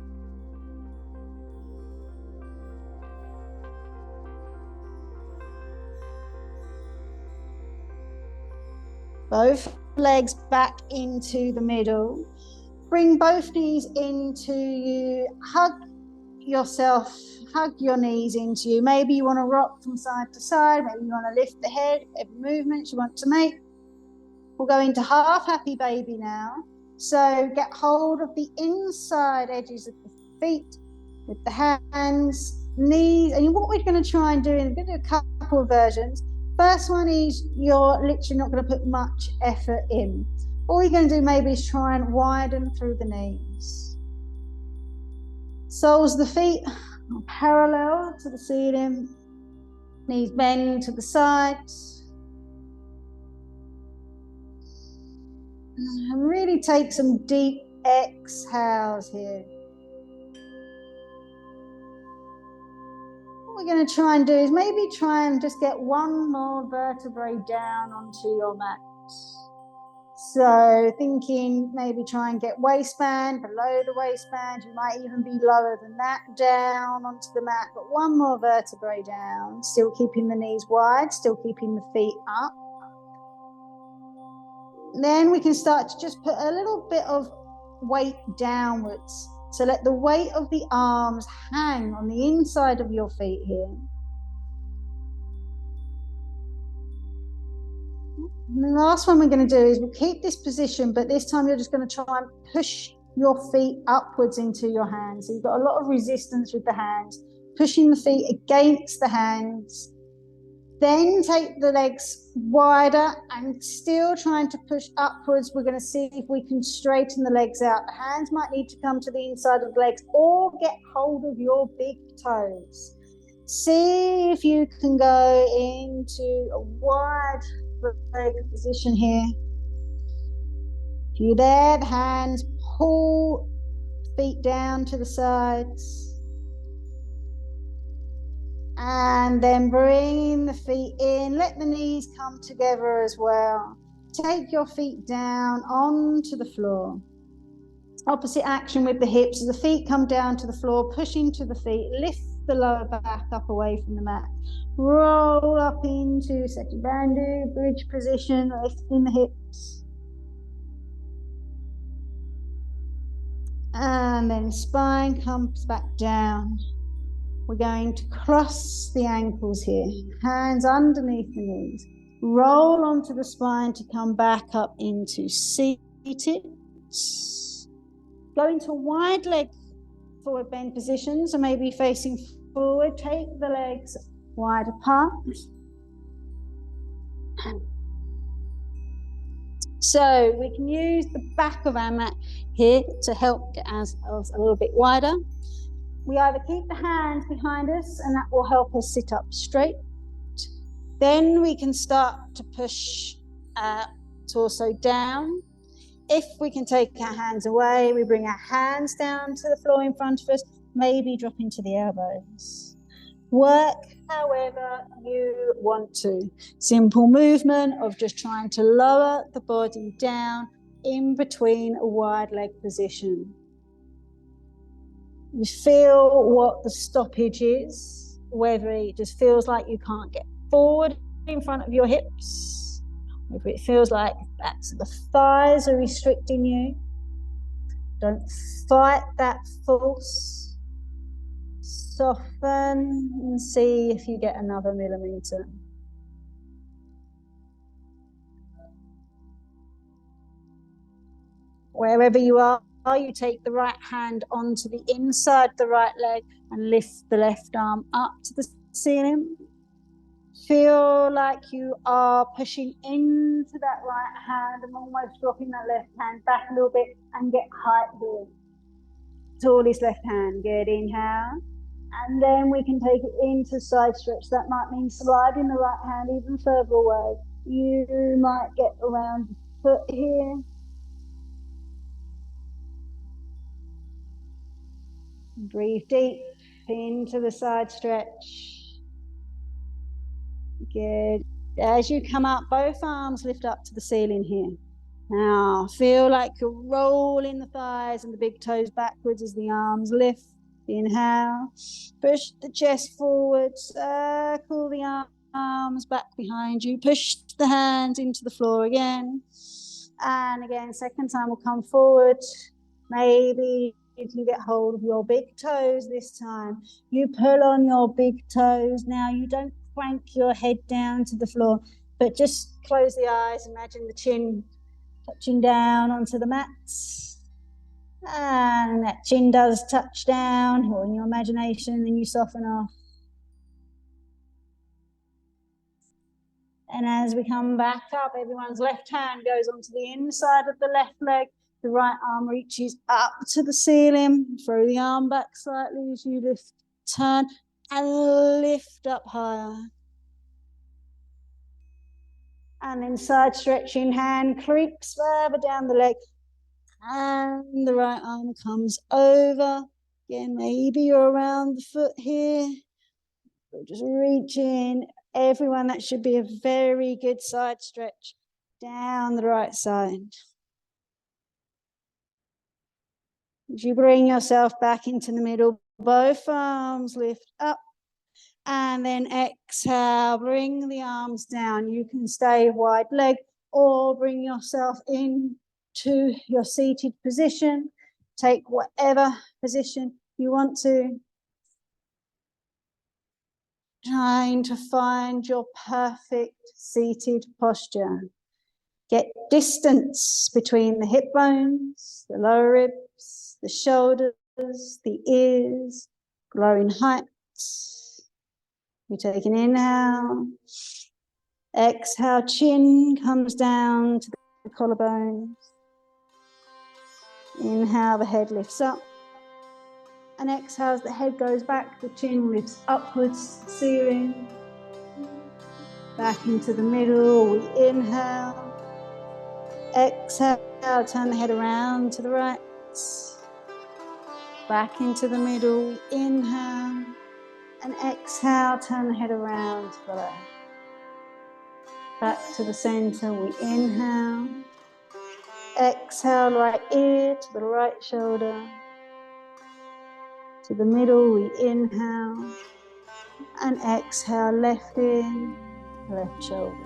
Both legs back into the middle. Bring both knees into you. Hug yourself, hug your knees into you. Maybe you want to rock from side to side. Maybe you want to lift the head. Every movement you want to make. We'll go into half happy baby now. So get hold of the inside edges of the feet with the hands, knees. And what we're going to try and do, and we're going to do a couple of versions. First one is you're literally not going to put much effort in. All you're going to do maybe is try and widen through the knees. Soles of the feet are parallel to the ceiling. Knees bend to the sides. And really take some deep exhales here. What we're going to try and do is maybe try and just get one more vertebrae down onto your mat. So thinking maybe try and get waistband below the waistband. You might even be lower than that, down onto the mat, but one more vertebrae down, still keeping the knees wide, still keeping the feet up. Then we can start to just put a little bit of weight downwards. So let the weight of the arms hang on the inside of your feet here. And the last one we're going to do is we'll keep this position, but this time you're just going to try and push your feet upwards into your hands. So you've got a lot of resistance with the hands, pushing the feet against the hands. Then take the legs wider and still trying to push upwards. We're going to see if we can straighten the legs out. The hands might need to come to the inside of the legs or get hold of your big toes. See if you can go into a wide leg position here. If you're there, the hands pull feet down to the sides. And then bring the feet in. Let the knees come together as well. Take your feet down onto the floor. Opposite action with the hips. As the feet come down to the floor, push into the feet. Lift the lower back up away from the mat. Roll up into Setu Bandhu, bridge position, lifting the hips. And then spine comes back down. We're going to cross the ankles here, hands underneath the knees. Roll onto the spine to come back up into seated. Go into wide leg forward bend position, so maybe facing forward. Take the legs wide apart. So we can use the back of our mat here to help get ourselves a little bit wider. We either keep the hands behind us and that will help us sit up straight. Then we can start to push our torso down. If we can take our hands away, we bring our hands down to the floor in front of us, maybe drop into the elbows. Work however you want to. Simple movement of just trying to lower the body down in between a wide leg position. You feel what the stoppage is, whether it just feels like you can't get forward in front of your hips, whether it feels like the thighs are restricting you. Don't fight that force. Soften and see if you get another millimeter. Wherever you are, you take the right hand onto the inside of the right leg and lift the left arm up to the ceiling. Feel like you are pushing into that right hand and almost dropping that left hand back a little bit and get height here. Tallest left hand. Good, inhale. And then we can take it into side stretch. That might mean sliding the right hand even further away. You might get around the foot here. Breathe deep into the side stretch. Good. As you come up, both arms lift up to the ceiling here. Now, feel like you're rolling the thighs and the big toes backwards as the arms lift. Inhale. Push the chest forward. Circle the arms back behind you. Push the hands into the floor again. And again, second time we'll come forward. Maybe if you get hold of your big toes this time, you pull on your big toes. Now you don't crank your head down to the floor, but just close the eyes. Imagine the chin touching down onto the mats. And that chin does touch down, or in your imagination, then you soften off. And as we come back up, everyone's left hand goes onto the inside of the left leg. The right arm reaches up to the ceiling. Throw the arm back slightly as you lift, turn, and lift up higher. And then side stretching hand creeps further down the leg. And the right arm comes over. Again, maybe you're around the foot here. Just reach in. Everyone, that should be a very good side stretch down the right side. As you bring yourself back into the middle, both arms lift up, and then exhale, bring the arms down. You can stay wide leg or bring yourself into your seated position. Take whatever position you want to. Trying to find your perfect seated posture. Get distance between the hip bones, the lower ribs, the shoulders, the ears, growing height. We take an inhale. Exhale, chin comes down to the collarbones. Inhale, the head lifts up. And exhale, as the head goes back, the chin lifts upwards, ceiling. Back into the middle, we inhale. Exhale, turn the head around to the right. Back into the middle, we inhale. And exhale, turn the head around to the left. Back to the center, we inhale. Exhale, right ear to the right shoulder. To the middle, we inhale. And exhale, left ear, left shoulder.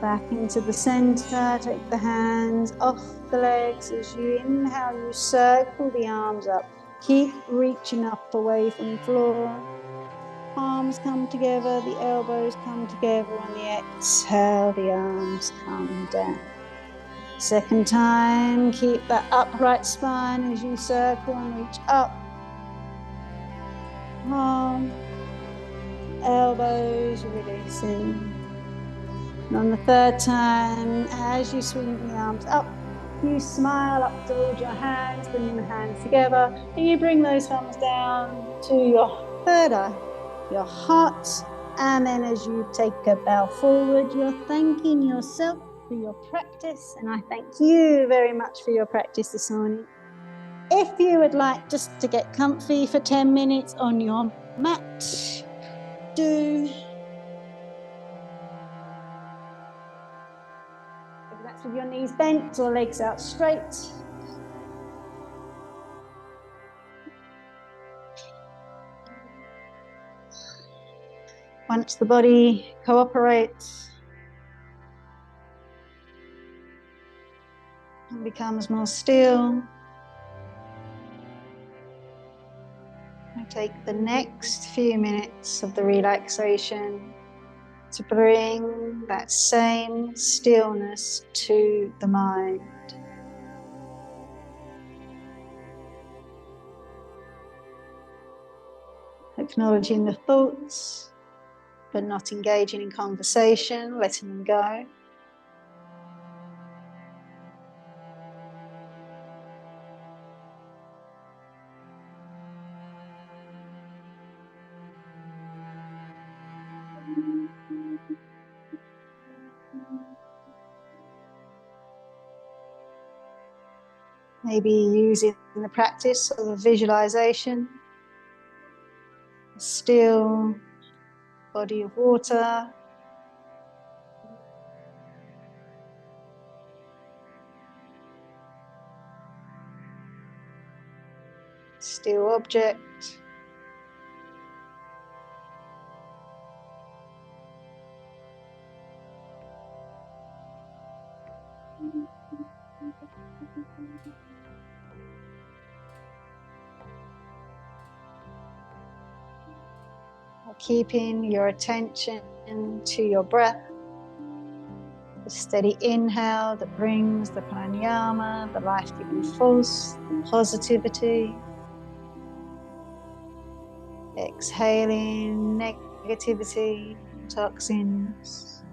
Back into the center, take the hands off the legs. As you inhale, you circle the arms up. Keep reaching up away from the floor. Arms come together, the elbows come together. On the exhale, the arms come down. Second time, keep that upright spine as you circle and reach up. Palm, elbows releasing. And on the third time, as you swing the arms up, you smile up towards your hands, bringing the hands together, and you bring those thumbs down to your third eye, your heart, and then as you take a bow forward, you're thanking yourself for your practice, and I thank you very much for your practice this morning. If you would like just to get comfy for 10 minutes on your mat, do. That's with your knees bent or legs out straight. Once the body cooperates and becomes more still, I take the next few minutes of the relaxation to bring that same stillness to the mind. Acknowledging the thoughts, but not engaging in conversation, letting them go. Maybe using the practice of a visualization, a still body of water, still object, Keeping your attention to your breath, the steady inhale that brings the pranayama, the life-giving force, the positivity. Exhaling negativity, toxins.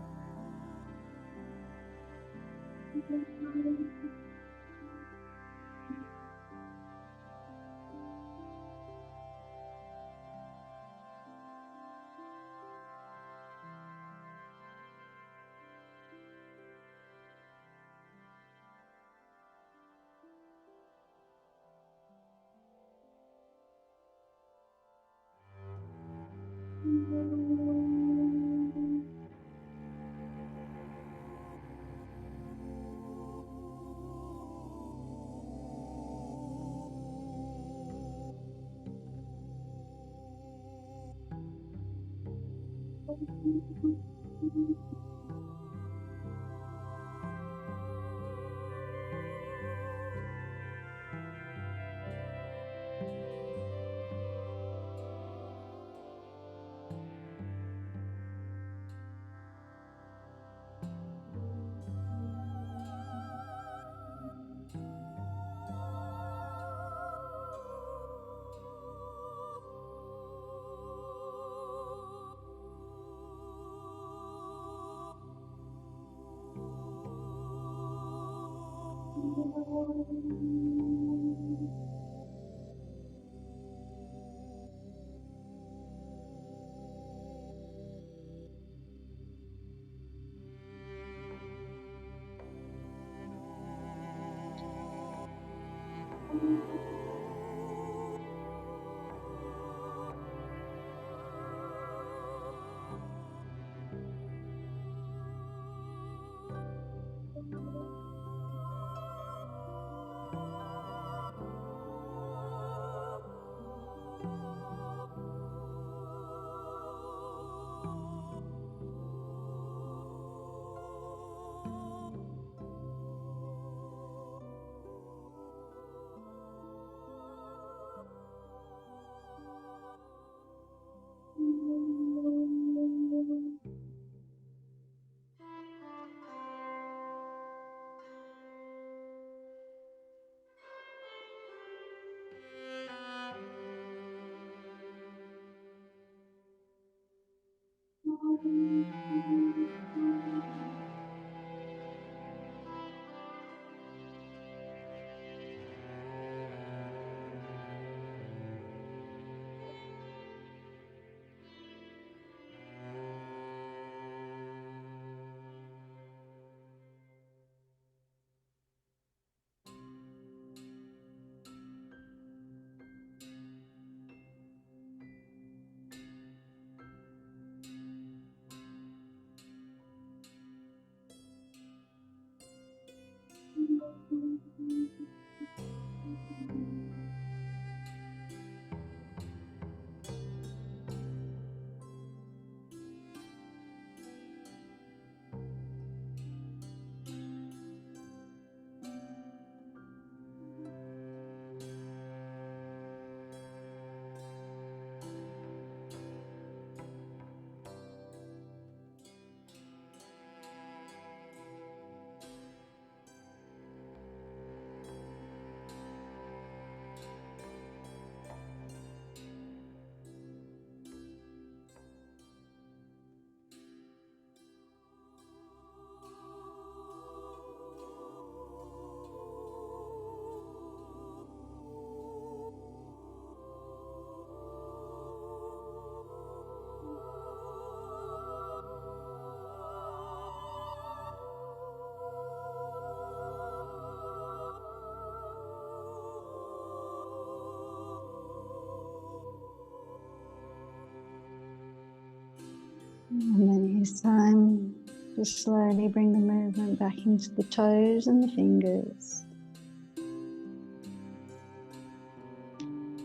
And then it's time to slowly bring the movement back into the toes and the fingers,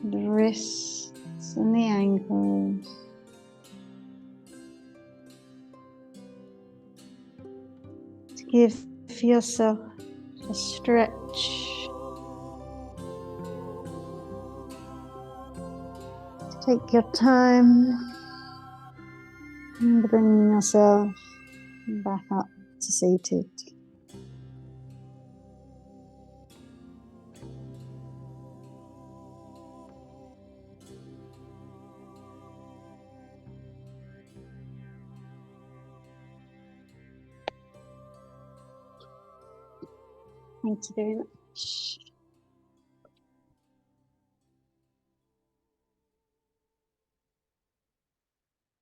the wrists and the ankles. To give for yourself. Just stretch. Take your time and bring yourself back up to seated. Thank you very much.